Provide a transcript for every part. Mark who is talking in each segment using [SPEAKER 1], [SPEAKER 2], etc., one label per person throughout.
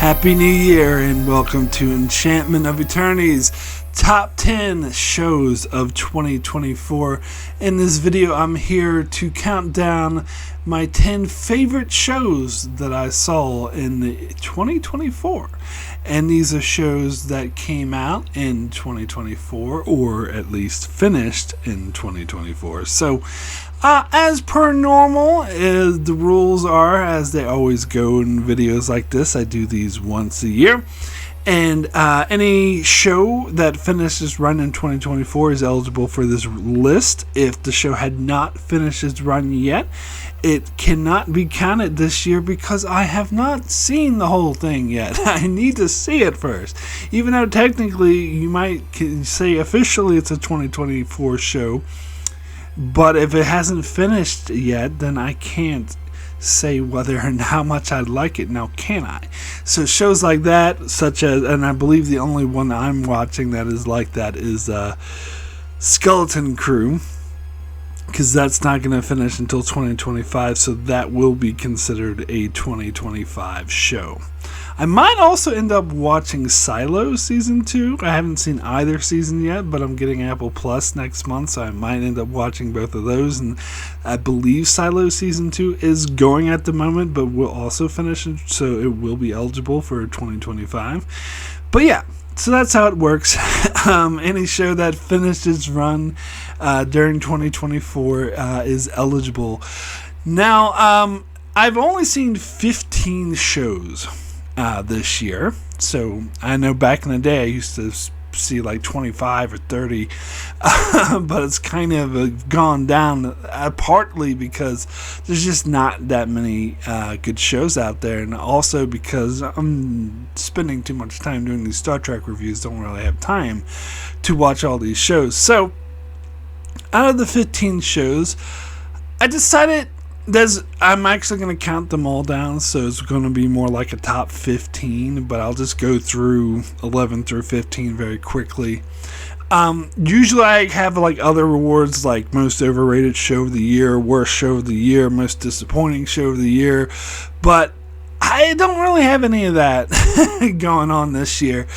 [SPEAKER 1] Happy New Year and welcome to Enchantment of Eternity's Top 10 Shows of 2024. In this video, I'm here to count down my 10 favorite shows that I saw in 2024. And these are shows that came out in 2024, or at least finished in 2024. So, as per normal, the rules are, as they always go in videos like this, I do these once a year. And any show that finishes run in 2024 is eligible for this list. If the show had not finished its run yet, it cannot be counted this year because I have not seen the whole thing yet. I need to see it first. Even though technically you might say officially it's a 2024 show, but if it hasn't finished yet, then I can't say whether and how much I like it. Now, can I? So shows like that, such as, and I believe the only one I'm watching that is like that is Skeleton Crew, because that's not going to finish until 2025, so that will be considered a 2025 show. I might also end up watching Silo Season 2. I haven't seen either season yet, but I'm getting Apple Plus next month, so I might end up watching both of those. And I believe Silo Season 2 is going at the moment, but will also finish, so it will be eligible for 2025. But yeah, so that's how it works. Any show that finished its run during 2024 is eligible. Now, I've only seen 15 shows this year, so I know back in the day I used to see like 25 or 30, but it's kind of gone down, partly because there's just not that many good shows out there, and also because I'm spending too much time doing these Star Trek reviews, don't really have time to watch all these shows. So out of the 15 shows, I decided I'm actually going to count them all down, so it's going to be more like a top 15, but I'll just go through 11 through 15 very quickly. Usually I have like other awards like most overrated show of the year, worst show of the year, most disappointing show of the year, but I don't really have any of that going on this year.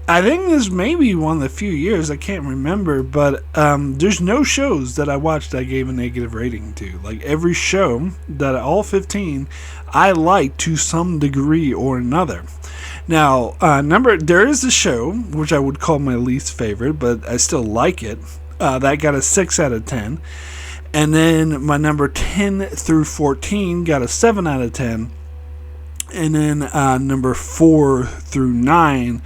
[SPEAKER 1] I think this may be one of the few years, I can't remember, but there's no shows that I watched I gave a negative rating to. Like every show, all 15, I like to some degree or another. Now, there is a show, which I would call my least favorite, but I still like it, that got a 6 out of 10. And then my number 10 through 14 got a 7 out of 10. And then number 4 through 9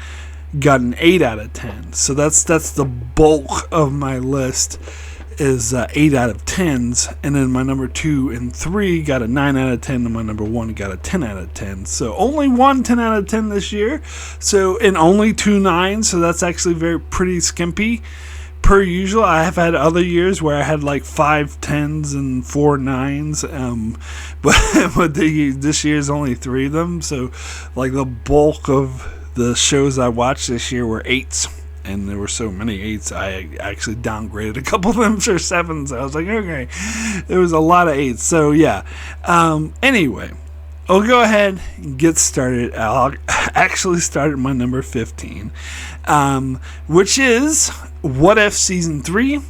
[SPEAKER 1] got an 8 out of 10. So that's the bulk of my list is 8 out of 10s. And then my number 2 and 3 got a 9 out of 10, and my number 1 got a 10 out of 10. So only one 10 out of 10 this year. So, and only 2 9s. So that's actually pretty skimpy. Per usual, I have had other years where I had like 5 10s and 4 9s, but this year's only 3 of them. So like the bulk of the shows I watched this year were 8s, and there were so many 8s, I actually downgraded a couple of them for 7s. I was like, okay, there was a lot of 8s. So yeah, anyway, I'll go ahead and get started. I'll actually start at my number 15, which is What If Season 3,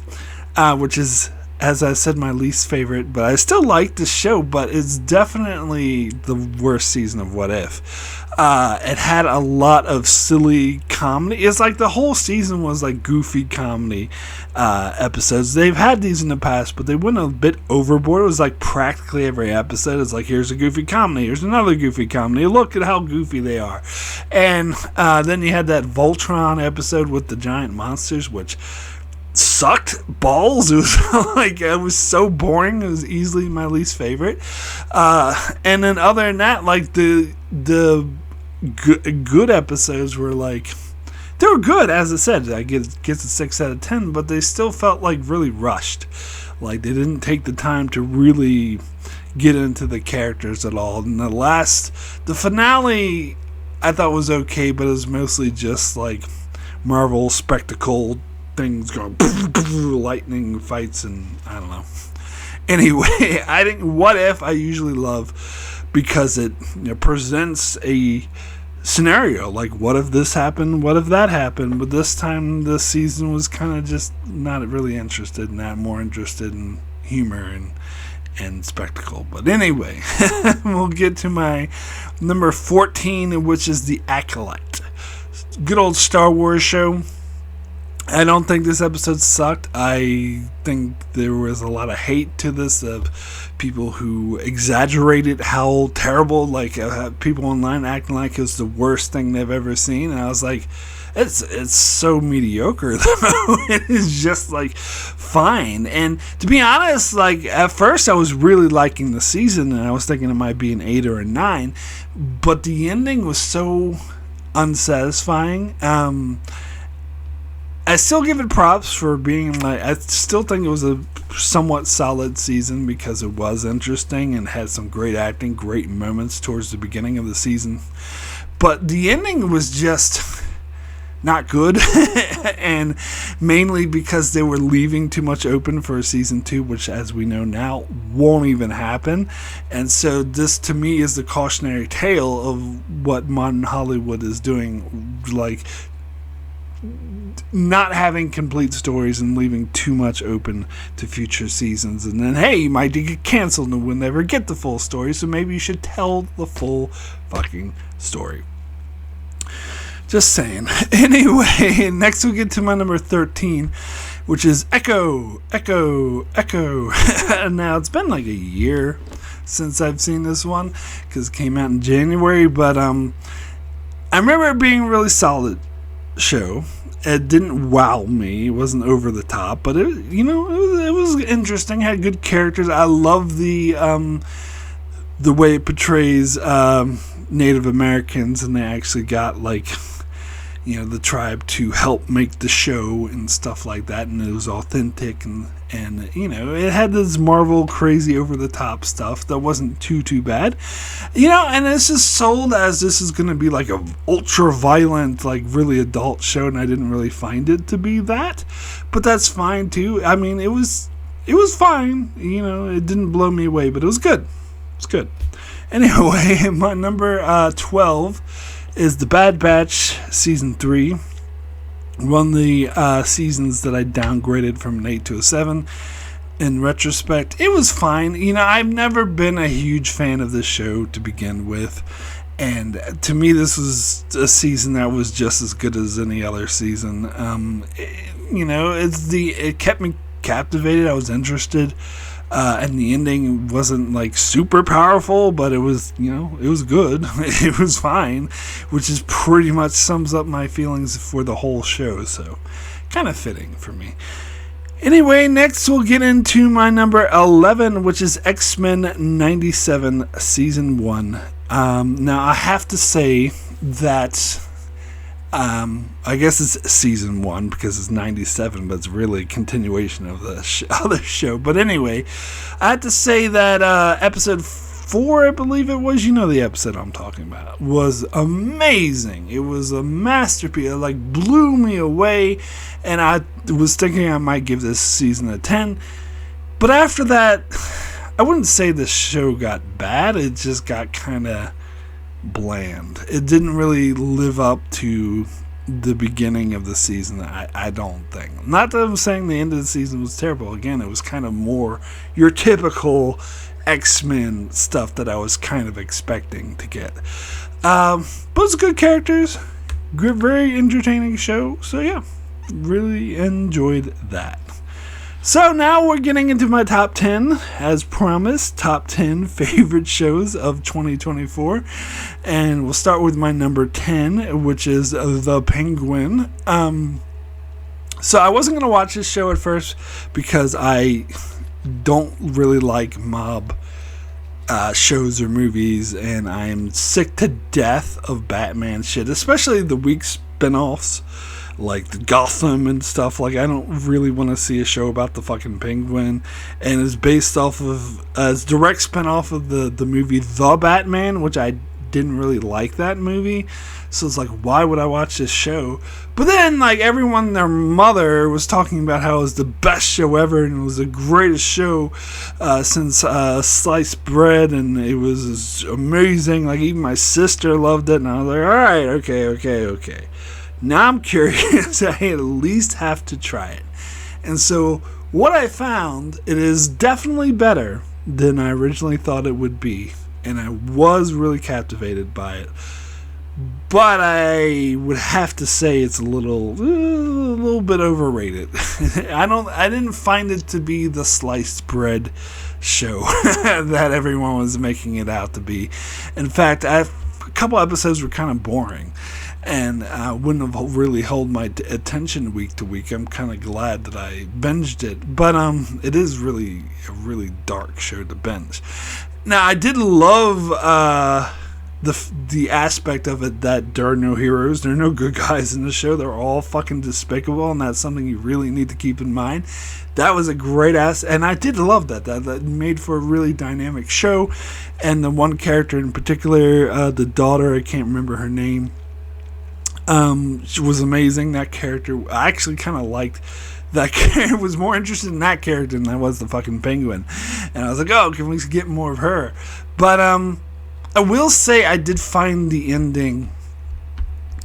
[SPEAKER 1] which is, as I said, my least favorite, but I still like the show, but it's definitely the worst season of What If. It had a lot of silly comedy. It's like the whole season was like goofy comedy episodes. They've had these in the past, but they went a bit overboard. It was like practically every episode is like, here's a goofy comedy, here's another goofy comedy, look at how goofy they are. And then you had that Voltron episode with the giant monsters, which sucked balls. It was like, it was so boring. It was easily my least favorite. And then other than that, like the good episodes were like, they were good, as I said. I gets a 6 out of 10, but they still felt like really rushed. Like they didn't take the time to really get into the characters at all. And the finale I thought was okay, but it was mostly just like Marvel spectacle things going lightning fights, and I don't know. Anyway, I think What If I usually love because it presents a scenario like, what if this happened, what if that happened. But this time this season was kind of just not really interested in that, more interested in humor and spectacle. But anyway, we'll get to my number 14, which is The Acolyte. Good old Star Wars show. I don't think this episode sucked. I think there was a lot of hate to this, of people who exaggerated how terrible, like people online acting like it was the worst thing they've ever seen. And I was like, it's so mediocre though. It is just like fine. And to be honest, like at first I was really liking the season, and I was thinking it might be an 8 or a 9, but the ending was so unsatisfying. I still give it props for being like, I still think it was a somewhat solid season because it was interesting and had some great acting, great moments towards the beginning of the season. But the ending was just not good, and mainly because they were leaving too much open for season 2, which, as we know now, won't even happen. And so this, to me, is the cautionary tale of what modern Hollywood is doing, like not having complete stories and leaving too much open to future seasons. And then, hey, you might get canceled and we'll never get the full story, so maybe you should tell the full fucking story. Just saying. Anyway, next we'll get to my number 13, which is Echo. Now, it's been like a year since I've seen this one, because it came out in January, but I remember it being a really solid show. It didn't wow me. It wasn't over the top, but it was interesting. It had good characters. I love the way it portrays Native Americans, and they actually got like the tribe to help make the show and stuff like that, and it was authentic, and it had this Marvel crazy over the top stuff that wasn't too bad, and it's just sold as this is going to be like a ultra violent, like really adult show, and I didn't really find it to be that, but that's fine too. I mean, it was fine, it didn't blow me away, but it was good. It's good. Anyway, my number 12 is The Bad Batch Season 3. One of the seasons that I downgraded from an 8 to a 7. In retrospect, it was fine. I've never been a huge fan of this show to begin with. And to me, this was a season that was just as good as any other season. It kept me captivated. I was interested. And the ending wasn't like super powerful, but it was, it was good. It was fine, which is pretty much sums up my feelings for the whole show. So kind of fitting for me. Anyway, next we'll get into my number 11, which is X-Men 97 Season 1. Now I have to say that I guess it's Season 1 because it's 97, but it's really a continuation of the other show. But anyway, I have to say that episode 4, I believe it was, the episode I'm talking about, was amazing. It was a masterpiece. It like blew me away, and I was thinking I might give this season a 10. But after that, I wouldn't say the show got bad. It just got kind of bland. It didn't really live up to the beginning of the season, I don't think. Not that I'm saying the end of the season was terrible. Again, it was kind of more your typical X-Men stuff that I was kind of expecting to get. But it's good characters, good, very entertaining show. So yeah, really enjoyed that. So now we're getting into my top 10, as promised, top 10 favorite shows of 2024. And we'll start with my number 10, which is The Penguin. So I wasn't going to watch this show at first because I don't really like mob shows or movies, and I am sick to death of Batman shit, especially the weak spinoffs like the Gotham and stuff. Like, I don't really want to see a show about the fucking Penguin, and it's based off of it's direct spinoff of the movie The Batman, which I didn't really like that movie. So it's like, why would I watch this show? But then, like, everyone and their mother was talking about how it was the best show ever, and it was the greatest show since sliced bread, and it was amazing. Like, even my sister loved it, and I was like, alright, okay. Now I'm curious. I at least have to try it. And so, what I found, it is definitely better than I originally thought it would be, and I was really captivated by it. But I would have to say it's a little bit overrated. I didn't find it to be the sliced bread show that everyone was making it out to be. In fact, a couple episodes were kind of boring, and wouldn't have really held my attention week to week. I'm kind of glad that I binged it, but it is really a really dark show to binge. Now, I did love the aspect of it that there are no heroes, there are no good guys in the show. They're all fucking despicable, and that's something you really need to keep in mind. That was a great and I did love that made for a really dynamic show. And the one character in particular, the daughter, I can't remember her name, she was amazing. That character, I actually kind of liked that character. Was more interested in that character than I was the fucking penguin. And I was like, oh, can we get more of her? But I will say I did find the ending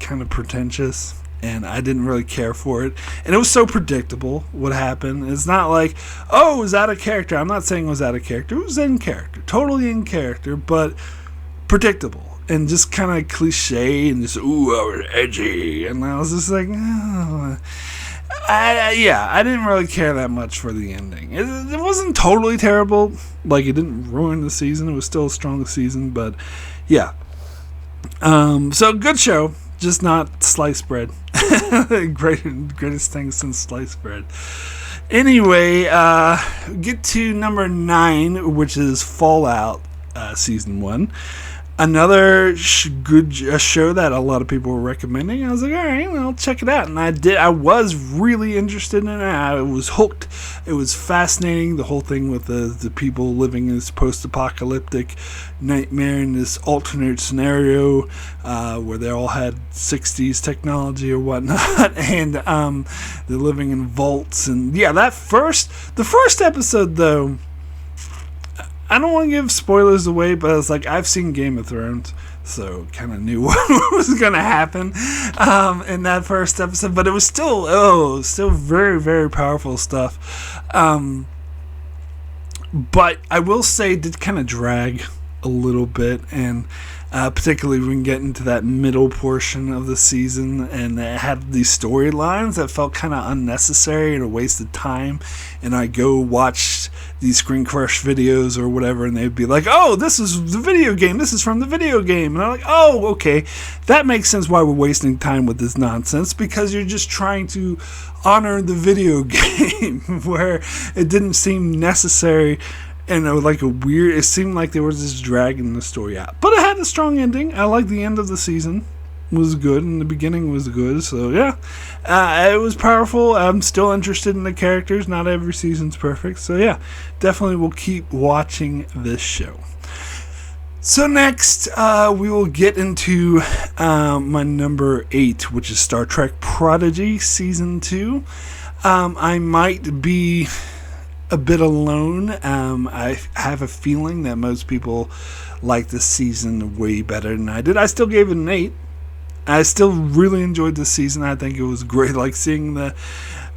[SPEAKER 1] kind of pretentious, and I didn't really care for it. And it was so predictable what happened. It's not like, oh, it was out of character. I'm not saying it was out of character. It was in character. Totally in character, but predictable. And just kind of cliche and just, ooh, I was edgy. And I was just like, oh. I didn't really care that much for the ending. It wasn't totally terrible. Like, it didn't ruin the season. It was still a strong season, but yeah. So, good show. Just not sliced bread. Greatest thing since sliced bread. Anyway, get to number 9, which is Fallout Season 1. Another good show that a lot of people were recommending. I was like, all right, I'll check it out. And I did. I was really interested in it. I was hooked. It was fascinating. The whole thing with the people living in this post-apocalyptic nightmare in this alternate scenario where they all had 60s technology or whatnot. And they're living in vaults. And yeah, the first episode, though, I don't want to give spoilers away, but it's like, I've seen Game of Thrones, so kind of knew what was going to happen in that first episode. But it was still very, very powerful stuff. But I will say it did kind of drag a little bit, and particularly when we get into that middle portion of the season, and it had these storylines that felt kind of unnecessary and a waste of time. And I go watch these Screen Crush videos or whatever, and they'd be like, oh, this is the video game, this is from the video game. And I'm like, oh, okay, that makes sense why we're wasting time with this nonsense, because you're just trying to honor the video game where it didn't seem necessary. And it was like it seemed like there was just dragging the story out. But it had a strong ending. I liked the end of the season. It was good, and the beginning was good. So, yeah. It was powerful. I'm still interested in the characters. Not every season's perfect. So, yeah. Definitely will keep watching this show. So, next, we will get into my number 8, which is Star Trek Prodigy Season 2. I might be a bit alone. I have a feeling that most people like this season way better than I did. I still gave it an 8. I still really enjoyed this season. I think it was great. Like seeing the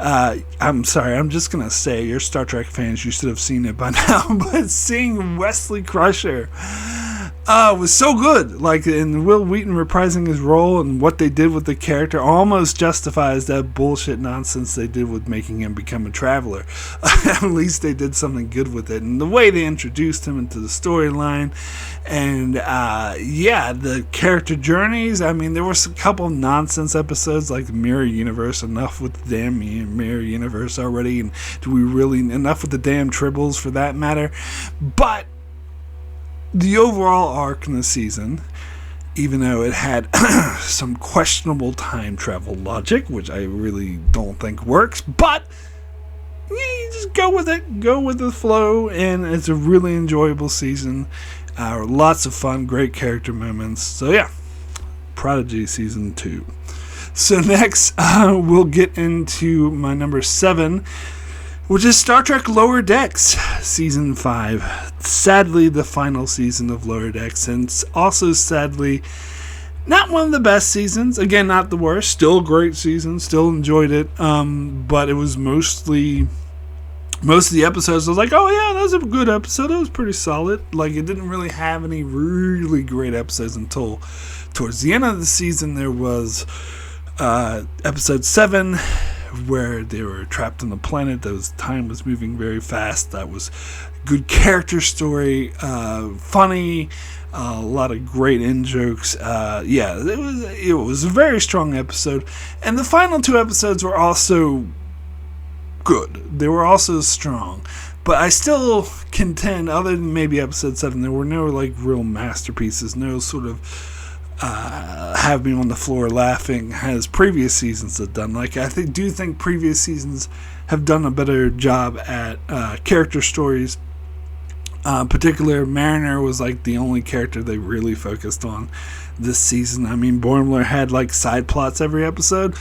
[SPEAKER 1] I'm sorry, I'm just gonna say, you're Star Trek fans, you should have seen it by now, but seeing Wesley Crusher was so good. Like, in Will Wheaton reprising his role, and what they did with the character almost justifies that bullshit nonsense they did with making him become a traveler. At least they did something good with it, and the way they introduced him into the storyline, and the character journeys. I mean, there was a couple nonsense episodes like the Mirror Universe. Enough with the damn Mirror Universe already, and do we really enough with the damn Tribbles for that matter? But the overall arc in the season, even though it had some questionable time travel logic, which I really don't think works, but you just go with it, go with the flow, and it's a really enjoyable season. Lots of fun, great character moments. So yeah, Prodigy Season 2. So next, we'll get into my number 7, which is Star Trek Lower Decks Season 5. Sadly, the final season of Lower Decks, and also sadly, not one of the best seasons. Again, not the worst. Still a great season. Still enjoyed it. But it was most of the episodes, I was like, oh yeah, that was a good episode. It was pretty solid. Like, it didn't really have any really great episodes until towards the end of the season. There was episode 7, where they were trapped on the planet. Time was moving very fast. That was good character story, funny, a lot of great in-jokes. It was a very strong episode. And the final 2 episodes were also good. They were also strong. But I still contend, other than maybe episode 7, there were no like real masterpieces, no sort of have me on the floor laughing as previous seasons have done. Like, I do think previous seasons have done a better job at character stories. Particular Mariner was like the only character they really focused on this season. I mean, Boimler had like side plots every episode,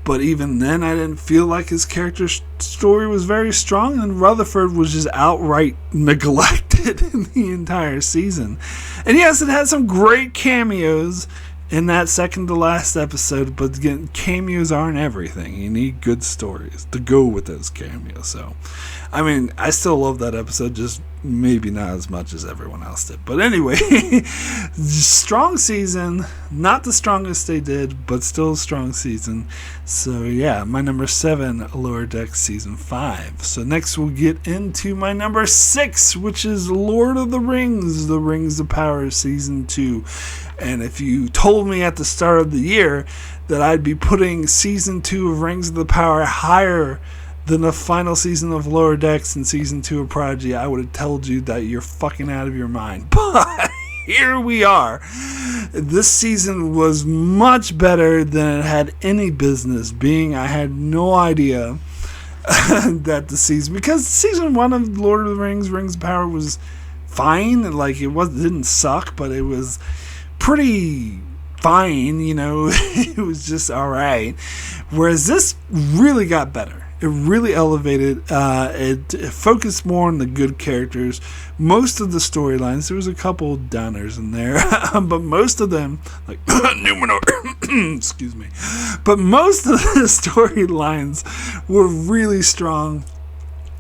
[SPEAKER 1] but even then I didn't feel like his character story was very strong, and Rutherford was just outright neglected in the entire season. And yes, it had some great cameos in that second to last episode, but again, cameos aren't everything. You need good stories to go with those cameos. So, I mean, I still love that episode, just maybe not as much as everyone else did. But anyway, strong season. Not the strongest they did, but still a strong season. So yeah, my number 7, Lower Decks Season 5. So next we'll get into my number 6, which is Lord of the Rings, The Rings of Power Season 2. And if you told me at the start of the year that I'd be putting Season 2 of Rings of the Power higher than the final season of Lower Decks and Season 2 of Prodigy, I would have told you that you're fucking out of your mind. But here we are. This season was much better than it had any business being. I had no idea that the season, because Season 1 of Lord of the Rings, Rings of Power, was fine. Like, it didn't suck, but it was pretty fine, you know. It was just alright. Whereas this really got better. It really elevated. It focused more on the good characters. Most of the storylines, there was a couple downers in there, but most of them, like Numenor, excuse me, but most of the storylines were really strong,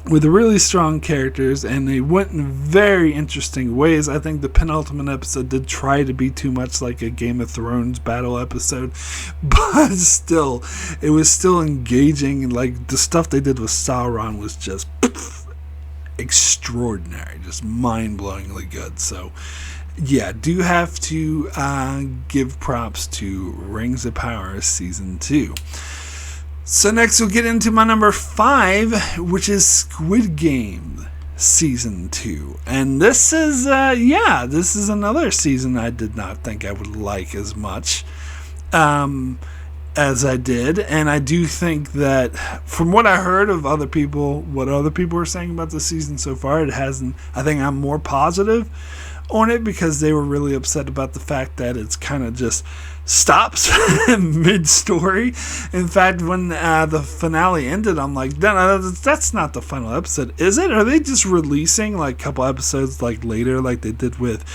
[SPEAKER 1] with really strong characters, and they went in very interesting ways. I think the penultimate episode did try to be too much like a Game of Thrones battle episode, but still, it was still engaging, and like the stuff they did with Sauron was just extraordinary, just mind-blowingly good. So yeah, do have to give props to Rings of Power Season 2. So next we'll get into my number 5, which is Squid Game Season 2. And this is, this is another season I did not think I would like as much as I did. And I do think that from what I heard of other people, what other people were saying about the season so far, it hasn't, I think I'm more positive on it, because they were really upset about the fact that it's kind of just stops mid-story. In fact, when the finale ended, I'm like, that's not the final episode, is it? Are they just releasing like a couple episodes like later, like they did with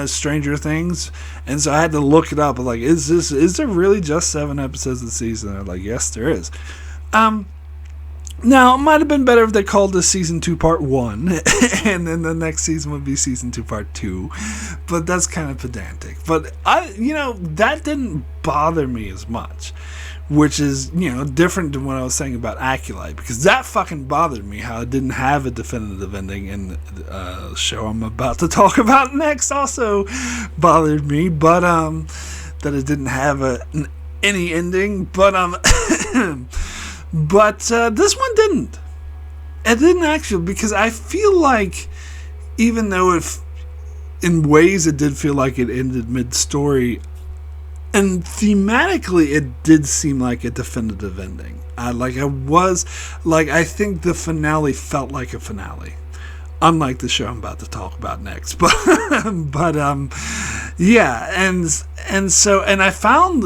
[SPEAKER 1] Stranger Things? And so I had to look it up. I'm like, is there really just 7 episodes of the season? I'm like, yes, there is. Now, it might have been better if they called this Season 2 Part 1, and then the next season would be Season 2 Part 2, but that's kind of pedantic. But, that didn't bother me as much, which is, different than what I was saying about Acolyte, because that fucking bothered me, how it didn't have a definitive ending, and the show I'm about to talk about next also bothered me, but, that it didn't have any ending, but, But this one didn't. It didn't actually, because I feel like, even though in ways it did feel like it ended mid-story, and thematically it did seem like a definitive ending. I think the finale felt like a finale. unlike the show I'm about to talk about next. But yeah, and I found,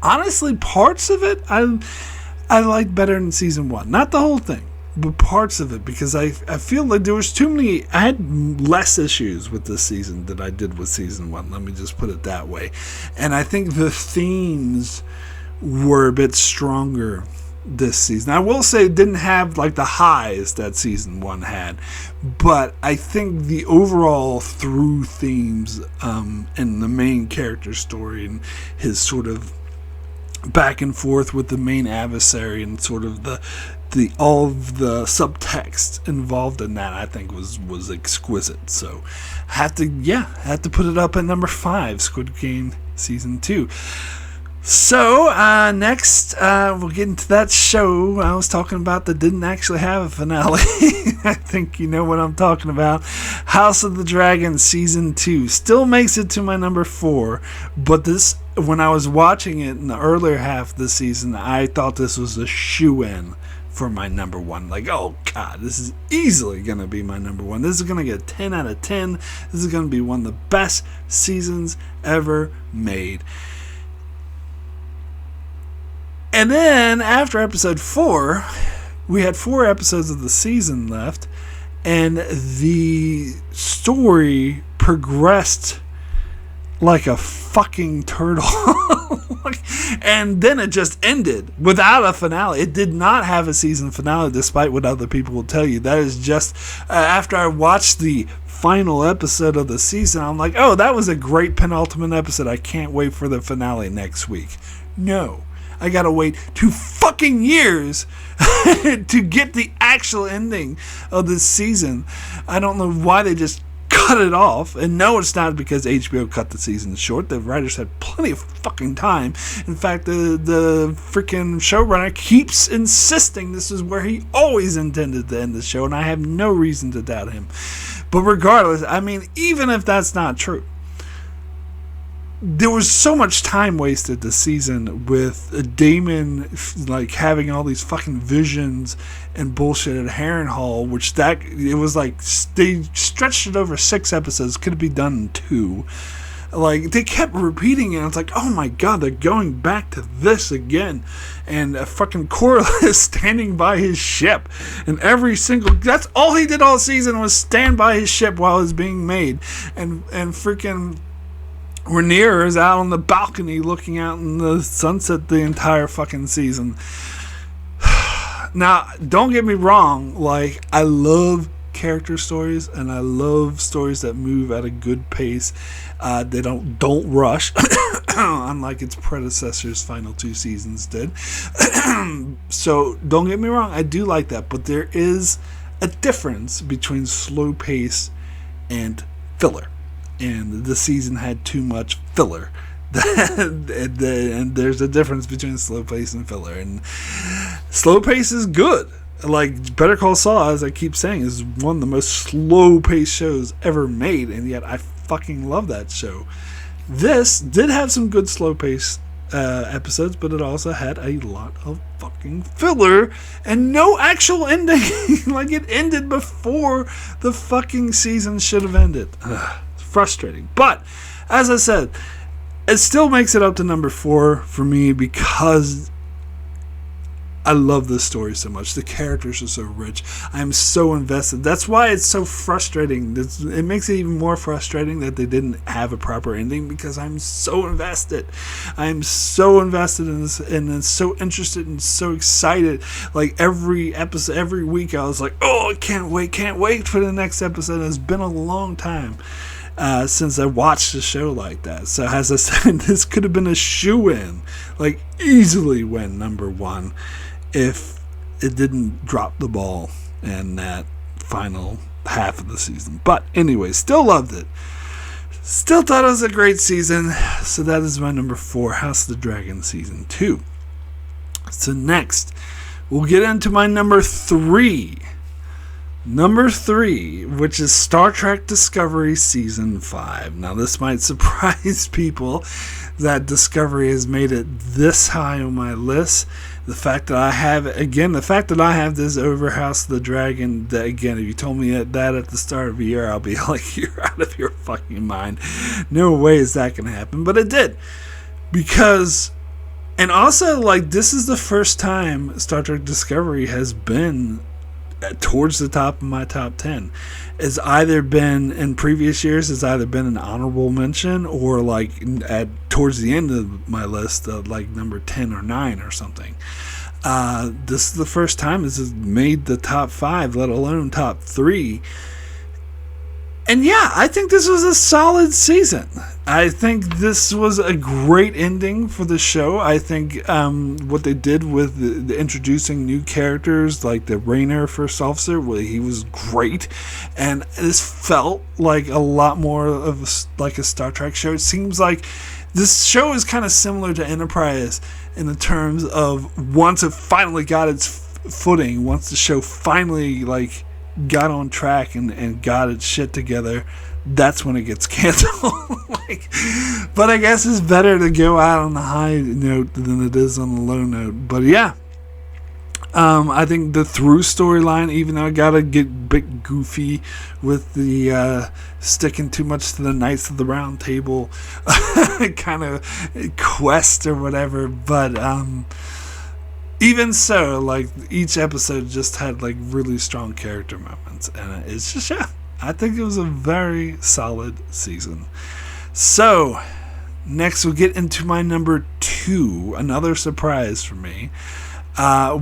[SPEAKER 1] honestly, parts of it I liked better than season 1. Not the whole thing, but parts of it, because I feel like there was too many. I had less issues with this season than I did with season 1. Let me just put it that way. And I think the themes were a bit stronger this season. I will say it didn't have like the highs that season 1 had, but I think the overall through themes and the main character story and his sort of back and forth with the main adversary and sort of the all of the subtext involved in that, I think was exquisite. So I had to put it up at number 5, Squid Game season 2. So, next, we'll get into that show I was talking about that didn't actually have a finale. I think you know what I'm talking about. House of the Dragon Season 2 still makes it to my number 4, but when I was watching it in the earlier half of the season, I thought this was a shoo-in for my number 1. Like, oh God, this is easily going to be my number 1. This is going to get a 10 out of 10. This is going to be one of the best seasons ever made. And then, after episode 4, we had 4 episodes of the season left, and the story progressed like a fucking turtle. And then it just ended without a finale. It did not have a season finale, despite what other people will tell you. That is just, after I watched the final episode of the season, I'm like, oh, that was a great penultimate episode. I can't wait for the finale next week. No. I gotta wait 2 fucking years to get the actual ending of this season. I don't know why they just cut it off. And no, it's not because HBO cut the season short. The writers had plenty of fucking time. In fact, the freaking showrunner keeps insisting this is where he always intended to end the show, and I have no reason to doubt him. But regardless, I mean, even if that's not true, there was so much time wasted this season with Damon like having all these fucking visions and bullshit at Harrenhal, which it was like they stretched it over 6 episodes. Could have been done in 2. Like, they kept repeating it. It's like, oh my God, they're going back to this again. And fucking Corlys standing by his ship. And that's all he did all season was stand by his ship while it was being made. And freaking Rhaenyra is out on the balcony looking out in the sunset the entire fucking season. Now, don't get me wrong, like, I love character stories and I love stories that move at a good pace. They don't rush, unlike its predecessors' final 2 seasons did. So don't get me wrong, I do like that, but there is a difference between slow pace and filler. And the season had too much filler. And there's a difference between slow pace and filler. And slow pace is good. Like, Better Call Saul, as I keep saying, is one of the most slow paced shows ever made, and yet I fucking love that show. This did have some good slow paced episodes, but it also had a lot of fucking filler and no actual ending. Like, it ended before the fucking season should have ended. Frustrating. But as I said, it still makes it up to number 4 for me because I love this story so much. The characters are so rich. I'm so invested. That's why it's so frustrating. It makes it even more frustrating that they didn't have a proper ending, because I'm so invested. I'm so invested in this and so interested and so excited. Like, every episode, every week I was like, oh, I can't wait for the next episode. It's been a long time since I watched a show like that. So as I said, this could have been a shoo-in. Like, easily win number 1 if it didn't drop the ball in that final half of the season. But anyway, still loved it. Still thought it was a great season. So that is my number 4, House of the Dragon Season 2. So next, we'll get into my number 3. Number 3, which is Star Trek Discovery Season 5. Now, this might surprise people that Discovery has made it this high on my list. The fact that I have this over House of the Dragon, that, again, if you told me that at the start of the year, I'll be like, you're out of your fucking mind. No way is that going to happen. But it did. Because, and also, like, this is the first time Star Trek Discovery has been towards the top of my top 10. It's either been in previous years, it's either been an honorable mention or like towards the end of my list, like number 10 or 9 or something. This is the first time this has made the top 5, let alone top 3. And yeah, I think this was a solid season. I think this was a great ending for the show. I think what they did with the introducing new characters, like the Raynor First Officer, well, he was great. And this felt like a lot more of like a Star Trek show. It seems like this show is kind of similar to Enterprise in the terms of once it finally got its footing, once the show finally like got on track and got its shit together, that's when it gets canceled. But I guess it's better to go out on the high note than it is on the low note. But yeah, I think the through storyline, even though I gotta get a bit goofy with the sticking too much to the Knights of the Round Table kind of quest or whatever, but even so, like, each episode just had like really strong character moments, and it's just, yeah, I think it was a very solid season. So next we'll get into my number 2, another surprise for me,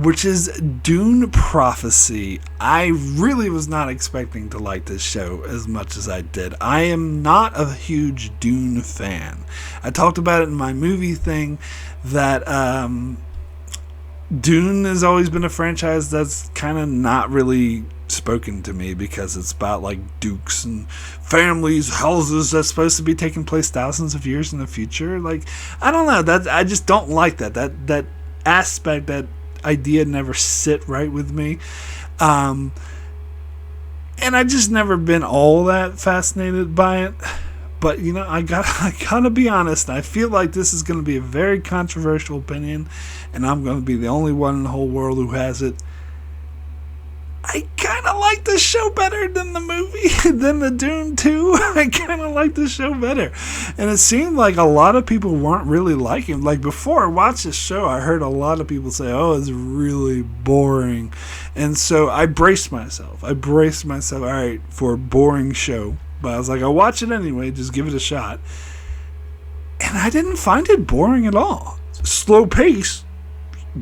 [SPEAKER 1] which is Dune Prophecy. I really was not expecting to like this show as much as I did. I am not a huge Dune fan. I talked about it in my movie thing that Dune has always been a franchise that's kind of not really spoken to me because it's about like dukes and families, houses that's supposed to be taking place thousands of years in the future. Like, I don't know, that I just don't like that aspect, that idea never sit right with me. And I just never been all that fascinated by it. But, you know, I gotta be honest. I feel like this is going to be a very controversial opinion, and I'm going to be the only one in the whole world who has it. I kind of like the show better than the movie, than the Dune 2. I kind of like the show better. And it seemed like a lot of people weren't really liking it. Like, before I watched this show, I heard a lot of people say, oh, it's really boring. And so I braced myself. All right, for a boring show. But I was like, I'll watch it anyway, just give it a shot. And I didn't find it boring at all. Slow pace,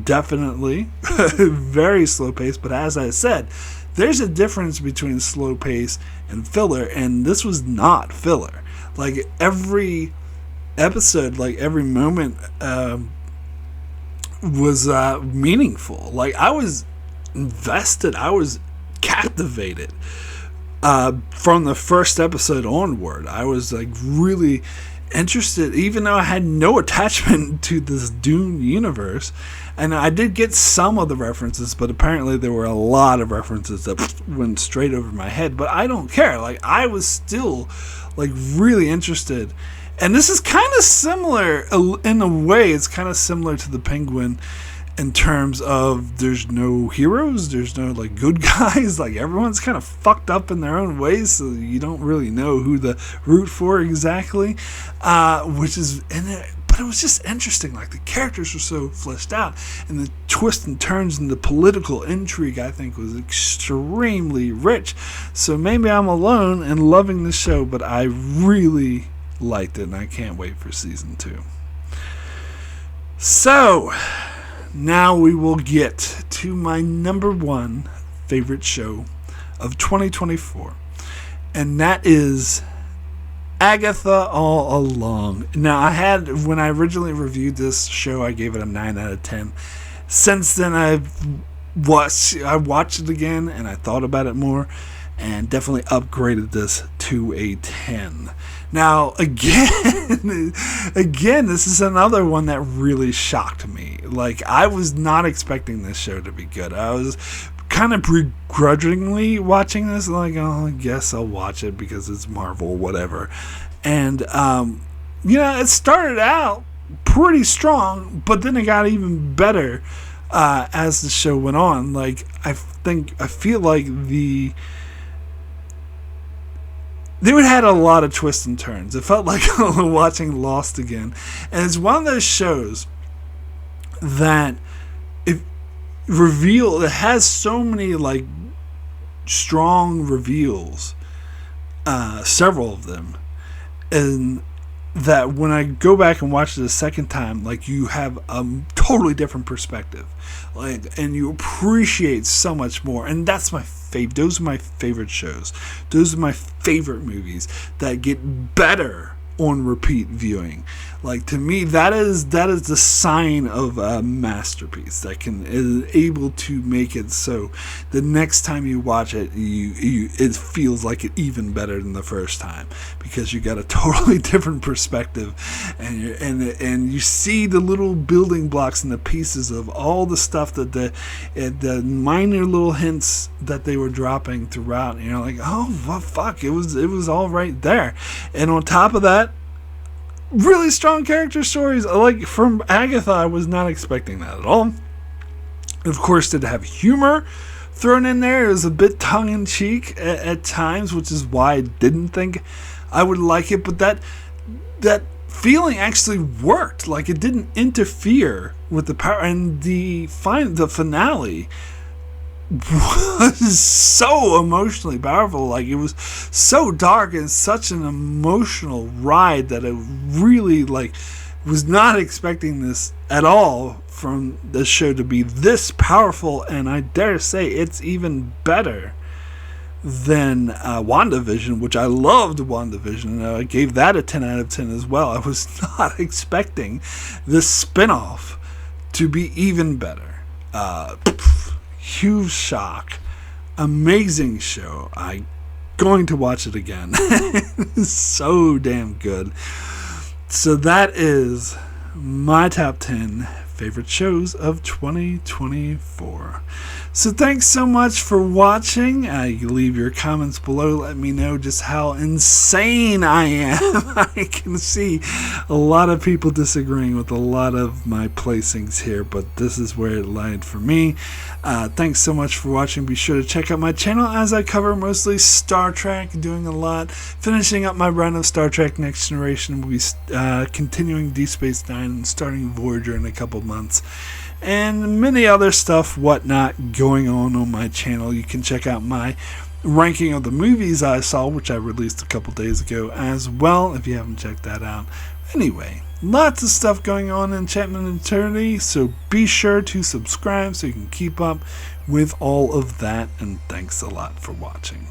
[SPEAKER 1] definitely. Very slow pace. But as I said, there's a difference between slow pace and filler. And this was not filler. Like, every episode, like every moment was meaningful. Like, I was invested. I was captivated. From the first episode onward, I was like really interested, even though I had no attachment to this Dune universe. And I did get some of the references, but apparently there were a lot of references that went straight over my head. But I don't care. Like, I was still like really interested. And this is kind of similar in a way. It's kind of similar to the Penguin in terms of there's no heroes, there's no like good guys, like everyone's kind of fucked up in their own ways, so you don't really know who to root for exactly, which is, but it was just interesting. Like, the characters were so fleshed out, and the twists and turns and the political intrigue, I think, was extremely rich. So maybe I'm alone in loving the show, but I really liked it, and I can't wait for season 2. So now we will get to my number 1 favorite show of 2024, and that is Agatha All Along. Now, when I originally reviewed this show, I gave it a 9 out of 10. Since then, I watched it again, and I thought about it more, and definitely upgraded this to a 10. Now, again, this is another one that really shocked me. Like, I was not expecting this show to be good. I was kind of begrudgingly watching this, like, oh, I guess I'll watch it because it's Marvel, whatever. And, it started out pretty strong, but then it got even better as the show went on. Like, I feel like they would had a lot of twists and turns. It felt like watching Lost again. And it's one of those shows that it has so many like strong reveals, several of them, and that when I go back and watch it a second time, like, you have a totally different perspective, like, and you appreciate so much more. And that's my favorite. Those are my favorite shows. Those are my favorite movies that get better on repeat viewing. Like, to me, that is the sign of a masterpiece that is able to make it so the next time you watch it, it feels like it even better than the first time, because you got a totally different perspective, and you see the little building blocks and the pieces of all the stuff that the minor little hints that they were dropping throughout, and you're like, oh, well, fuck, it was all right there. And on top of that, really strong character stories. Like, from Agatha, I was not expecting that at all. Of course, did have humor thrown in there. It was a bit tongue-in-cheek at times, which is why I didn't think I would like it. But that feeling actually worked. Like, it didn't interfere with the power. And the finale was so emotionally powerful. Like, it was so dark and such an emotional ride that I really, like, was not expecting this at all from the show to be this powerful. And I dare say it's even better than WandaVision, which I loved. WandaVision, I gave that a 10 out of 10 as well. I was not expecting this spinoff to be even better. Huge shock. Amazing show. I'm going to watch it again. It's so damn good. So that is my top 10 favorite shows of 2024. So thanks so much for watching. You leave your comments below. Let me know just how insane I am. I can see a lot of people disagreeing with a lot of my placings here, but this is where it lied for me. Thanks so much for watching. Be sure to check out my channel as I cover mostly Star Trek, doing a lot. Finishing up my run of Star Trek Next Generation. We'll be continuing Deep Space Nine and starting Voyager in a couple months. And many other stuff, whatnot, going on my channel. You can check out my ranking of the movies I saw, which I released a couple days ago as well, if you haven't checked that out. Anyway, lots of stuff going on in Enchantment Eternity, so be sure to subscribe so you can keep up with all of that, and thanks a lot for watching.